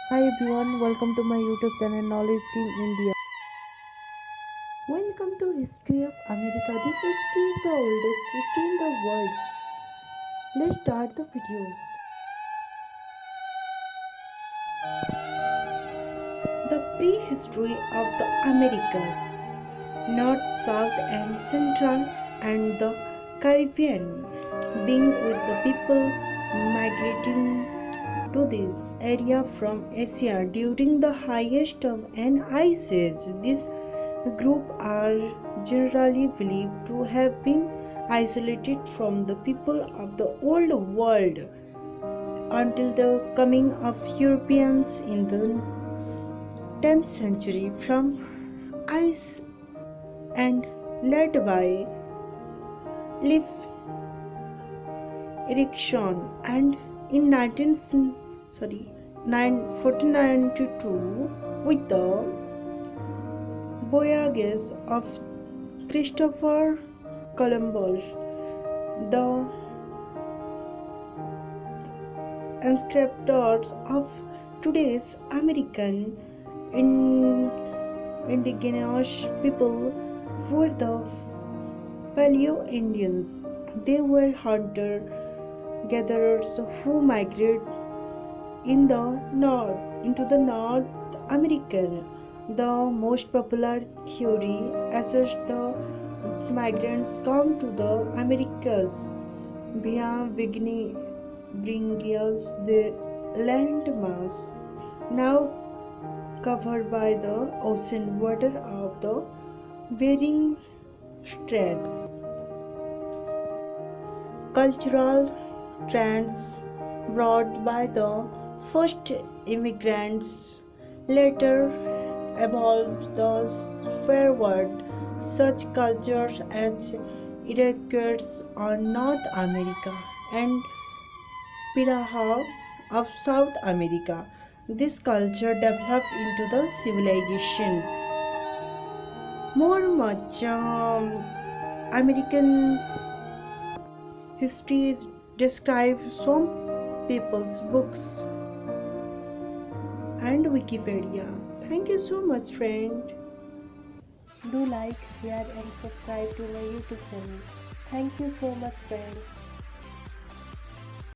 Hi everyone, welcome to my YouTube channel Knowledge Team India. Welcome to History of America. This history is the oldest history in the world. Let's start the videos. The prehistory of the Americas, North, South and Central and the Caribbean, being with the people migrating to this area from Asia during the highest of an ice age. This group are generally believed to have been isolated from the people of the old world until the coming of Europeans in the 10th century from ice and led by leaf erection and in 1492 with the voyages of Christopher Columbus, the ancestors of today's American indigenous people were the Paleo Indians. They were hunter gatherers who migrated into the North America. The most popular theory asserts the migrants come to the Americas via bringing us the landmass now covered by the ocean water of the Bering Strait. Cultural trends brought by the first immigrants later evolved thus forward. Such cultures as Iroquois of North America and Piraha of South America. This culture developed into the civilization. More much American history is described some people's books and Wikipedia. Thank you so much, friend. Do like, share and subscribe to my YouTube channel. Thank you so much, friend.